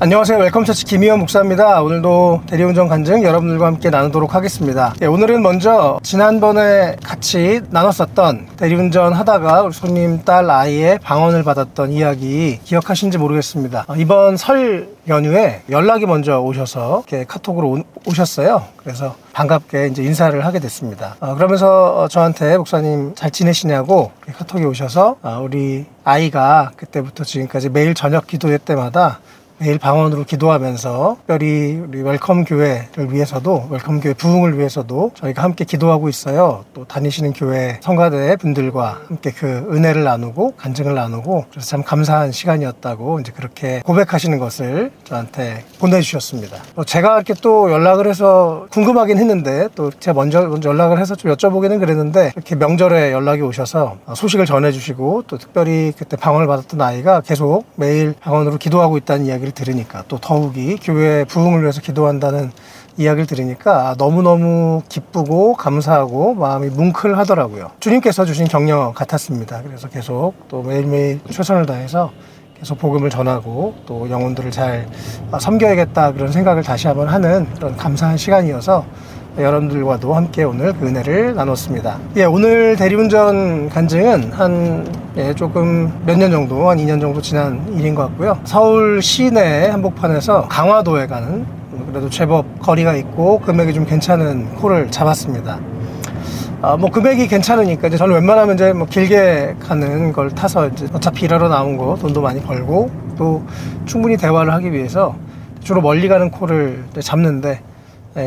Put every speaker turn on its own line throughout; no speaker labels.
안녕하세요. 웰컴처치 김희원 목사입니다. 오늘도 대리운전 간증 여러분들과 함께 나누도록 하겠습니다. 오늘은 먼저 지난번에 같이 나눴었던 대리운전 하다가 우리 손님 딸 아이의 방언을 받았던 이야기 기억하신지 모르겠습니다. 이번 설 연휴에 연락이 먼저 오셔서 이렇게 카톡으로 오셨어요. 그래서 반갑게 이제 인사를 하게 됐습니다. 그러면서 저한테 목사님 잘 지내시냐고 카톡이 오셔서 우리 아이가 그때부터 지금까지 매일 저녁 기도회 때마다 매일 방언으로 기도하면서 특별히 우리 웰컴 교회를 위해서도, 웰컴 교회 부흥을 위해서도 저희가 함께 기도하고 있어요. 또 다니시는 교회 성가대 분들과 함께 그 은혜를 나누고 간증을 나누고 그래서 참 감사한 시간이었다고 이제 그렇게 고백하시는 것을 저한테 보내주셨습니다. 제가 이렇게 또 연락을 해서 궁금하긴 했는데 또 제가 먼저 연락을 해서 좀 여쭤보기는 그랬는데 이렇게 명절에 연락이 오셔서 소식을 전해주시고 또 특별히 그때 방언을 받았던 아이가 계속 매일 방언으로 기도하고 있다는 이야기를 들으니까 또 더욱이 교회 부흥을 위해서 기도한다는 이야기를 들으니까 너무너무 기쁘고 감사하고 마음이 뭉클하더라고요. 주님께서 주신 격려 같았습니다. 그래서 계속 또 매일매일 최선을 다해서 계속 복음을 전하고 또 영혼들을 잘 섬겨야겠다 그런 생각을 다시 한번 하는 그런 감사한 시간이어서 여러분들과도 함께 오늘 그 은혜를 나눴습니다. 오늘 대리운전 간증은 조금 몇 년 정도, 한 2년 정도 지난 일인 것 같고요. 서울 시내 한복판에서 강화도에 가는 그래도 제법 거리가 있고 금액이 좀 괜찮은 콜을 잡았습니다. 금액이 괜찮으니까 이제 저는 웬만하면 이제 길게 가는 걸 타서 이제 어차피 일하러 나온 거 돈도 많이 벌고 또 충분히 대화를 하기 위해서 주로 멀리 가는 콜을 잡는데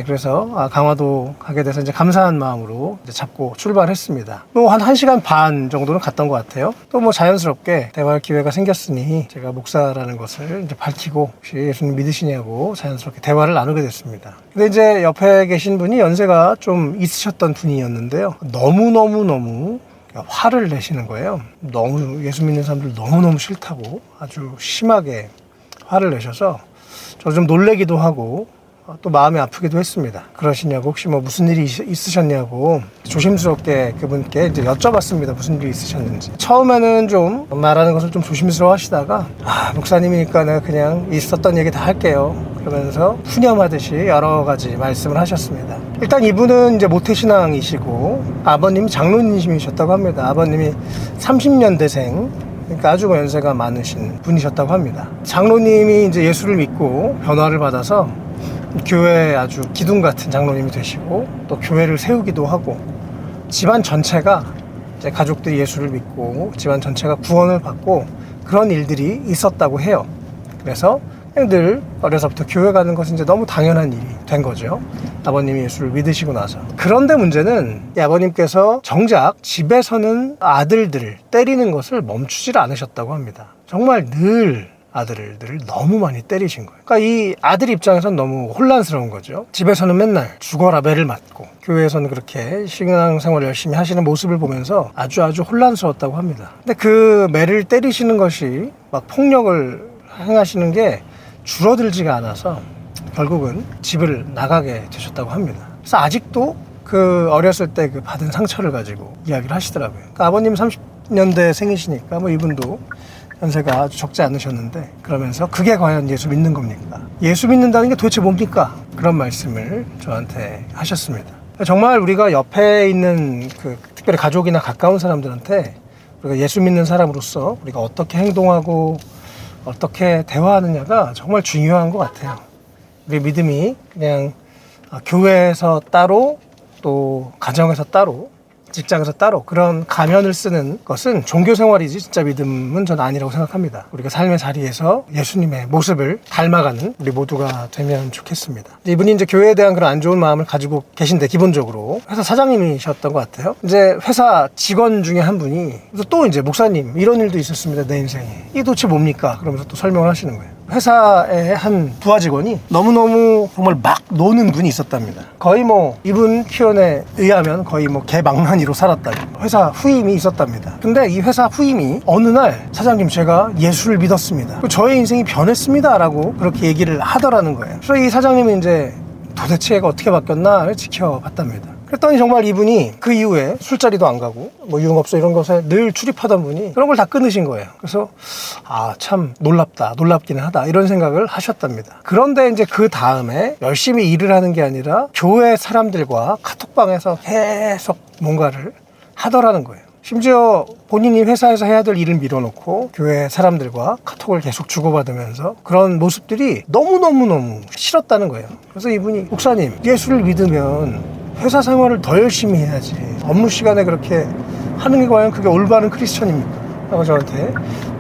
그래서 강화도 가게 돼서 이제 감사한 마음으로 이제 잡고 출발했습니다. 또 한 1시간 반 정도는 갔던 것 같아요. 또 자연스럽게 대화할 기회가 생겼으니 제가 목사라는 것을 이제 밝히고 혹시 예수님 믿으시냐고 자연스럽게 대화를 나누게 됐습니다. 근데 이제 옆에 계신 분이 연세가 좀 있으셨던 분이었는데요. 너무 화를 내시는 거예요. 너무 예수 믿는 사람들 너무너무 싫다고 아주 심하게 화를 내셔서 저 좀 놀래기도 하고 또 마음이 아프기도 했습니다. 그러시냐고 혹시 무슨 일이 있으셨냐고 조심스럽게 그분께 이제 여쭤봤습니다. 무슨 일이 있으셨는지. 처음에는 좀 말하는 것을 좀 조심스러워 하시다가 목사님이니까 내가 그냥 있었던 얘기 다 할게요. 그러면서 푸념하듯이 여러 가지 말씀을 하셨습니다. 일단 이분은 이제 모태신앙이시고 아버님이 장로님이셨다고 합니다. 아버님이 30년대생 그러니까 아주 연세가 많으신 분이셨다고 합니다. 장로님이 이제 예수를 믿고 변화를 받아서 교회에 아주 기둥 같은 장로님이 되시고 또 교회를 세우기도 하고 집안 전체가 이제 가족들이 예수를 믿고 집안 전체가 구원을 받고 그런 일들이 있었다고 해요. 그래서 늘 어려서부터 교회 가는 것은 이제 너무 당연한 일이 된 거죠. 아버님이 예수를 믿으시고 나서. 그런데 문제는 이 아버님께서 정작 집에서는 아들들을 때리는 것을 멈추질 않으셨다고 합니다. 정말 늘 아들을 너무 많이 때리신 거예요. 그러니까 이 아들 입장에서는 너무 혼란스러운 거죠. 집에서는 맨날 죽어라 매를 맞고 교회에서는 그렇게 신앙생활을 열심히 하시는 모습을 보면서 아주 혼란스러웠다고 합니다. 근데 그 매를 때리시는 것이 폭력을 행하시는 게 줄어들지가 않아서 결국은 집을 나가게 되셨다고 합니다. 그래서 아직도 그 어렸을 때 그 받은 상처를 가지고 이야기를 하시더라고요. 그러니까 아버님 30년대 생이시니까 이분도 연세가 아주 적지 않으셨는데 그러면서 그게 과연 예수 믿는 겁니까? 예수 믿는다는 게 도대체 뭡니까? 그런 말씀을 저한테 하셨습니다. 정말 우리가 옆에 있는 특별히 가족이나 가까운 사람들한테 우리가 예수 믿는 사람으로서 우리가 어떻게 행동하고 어떻게 대화하느냐가 정말 중요한 것 같아요. 우리 믿음이 그냥 교회에서 따로 또 가정에서 따로 직장에서 따로 그런 가면을 쓰는 것은 종교생활이지 진짜 믿음은 전 아니라고 생각합니다. 우리가 삶의 자리에서 예수님의 모습을 닮아가는 우리 모두가 되면 좋겠습니다. 이분이 이제 교회에 대한 그런 안 좋은 마음을 가지고 계신데 기본적으로 회사 사장님이셨던 것 같아요. 이제 회사 직원 중에 한 분이 또 이제 목사님 이런 일도 있었습니다. 내 인생에. 이게 도대체 뭡니까? 그러면서 또 설명을 하시는 거예요. 회사의 한 부하 직원이 너무너무 정말 막 노는 분이 있었답니다. 거의 이분 표현에 의하면 거의 개망나니로 살았다고. 회사 후임이 있었답니다. 근데 이 회사 후임이 어느 날 사장님 제가 예수를 믿었습니다. 저의 인생이 변했습니다 라고 그렇게 얘기를 하더라는 거예요. 그래서 이 사장님이 이제 도대체 얘가 어떻게 바뀌었나 지켜봤답니다. 그랬더니 정말 이분이 그 이후에 술자리도 안 가고 뭐 유흥업소 이런 것에 늘 출입하던 분이 그런 걸 다 끊으신 거예요. 그래서 참 놀랍기는 하다 이런 생각을 하셨답니다. 그런데 이제 그 다음에 열심히 일을 하는 게 아니라 교회 사람들과 카톡방에서 계속 뭔가를 하더라는 거예요. 심지어 본인이 회사에서 해야 될 일을 밀어놓고 교회 사람들과 카톡을 계속 주고받으면서 그런 모습들이 너무너무 싫었다는 거예요. 그래서 이분이 목사님, 예수를 믿으면 회사 생활을 더 열심히 해야지 업무 시간에 그렇게 하는 게 과연 그게 올바른 크리스천입니까? 라고 저한테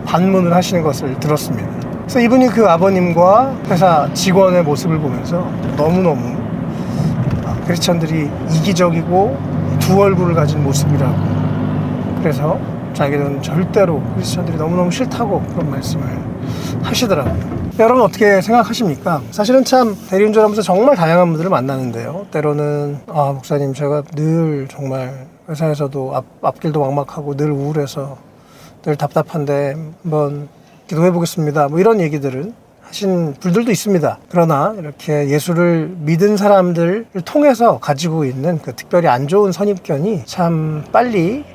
반문을 하시는 것을 들었습니다. 그래서 이분이 그 아버님과 회사 직원의 모습을 보면서 너무너무 크리스천들이 이기적이고 두 얼굴을 가진 모습이라고, 그래서 자기는 절대로 크리스천들이 너무너무 싫다고 그런 말씀을 하시더라고요. 여러분 어떻게 생각하십니까? 사실은 참 대리운전하면서 정말 다양한 분들을 만나는데요. 때로는 목사님 제가 늘 정말 회사에서도 앞길도 막막하고 늘 우울해서 늘 답답한데 한번 기도해 보겠습니다. 뭐 이런 얘기들은 하신 분들도 있습니다. 그러나 이렇게 예수를 믿은 사람들을 통해서 가지고 있는 그 특별히 안 좋은 선입견이 참 빨리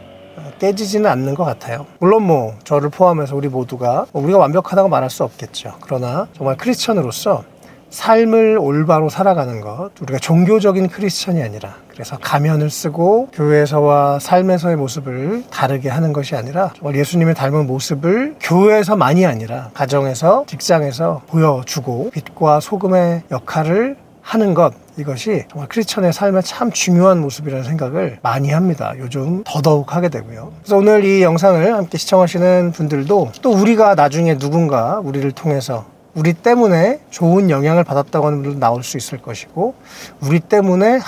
깨지지는 않는 것 같아요. 물론 뭐 저를 포함해서 우리 모두가 우리가 완벽하다고 말할 수 없겠죠. 그러나 정말 크리스천으로서 삶을 올바로 살아가는 것, 우리가 종교적인 크리스천이 아니라 그래서 가면을 쓰고 교회에서와 삶에서의 모습을 다르게 하는 것이 아니라 정말 예수님의 닮은 모습을 교회에서만이 아니라 가정에서, 직장에서 보여주고 빛과 소금의 역할을 하는 것, 이것이 정말 크리스천의 삶에 참 중요한 모습이라는 생각을 많이 합니다. 요즘 더더욱 하게 되고요. 그래서 오늘 이 영상을 함께 시청하시는 분들도 또 우리가 나중에 누군가 우리를 통해서 우리 때문에 좋은 영향을 받았다고 하는 분들도 나올 수 있을 것이고, 우리 때문에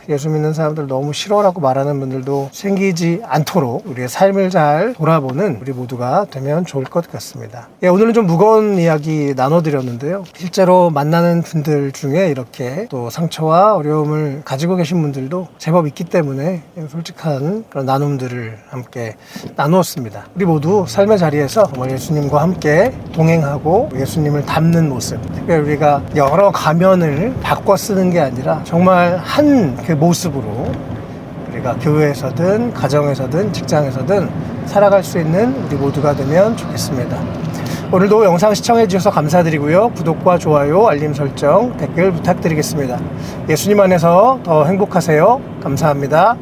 예수 믿는 사람들 너무 싫어라고 말하는 분들도 생기지 않도록 우리의 삶을 잘 돌아보는 우리 모두가 되면 좋을 것 같습니다. 오늘은 좀 무거운 이야기 나눠드렸는데요. 실제로 만나는 분들 중에 이렇게 또 상처와 어려움을 가지고 계신 분들도 제법 있기 때문에 솔직한 그런 나눔들을 함께 나누었습니다. 우리 모두 삶의 자리에서 정말 예수님과 함께 동행하고 예수님을 닮는 모습, 특별히 우리가 여러 가면을 바꿔 쓰는 게 아니라 정말 한 그 모습으로 우리가 교회에서든 가정에서든 직장에서든 살아갈 수 있는 우리 모두가 되면 좋겠습니다. 오늘도 영상 시청해 주셔서 감사드리고요. 구독과 좋아요, 알림 설정, 댓글 부탁드리겠습니다. 예수님 안에서 더 행복하세요. 감사합니다.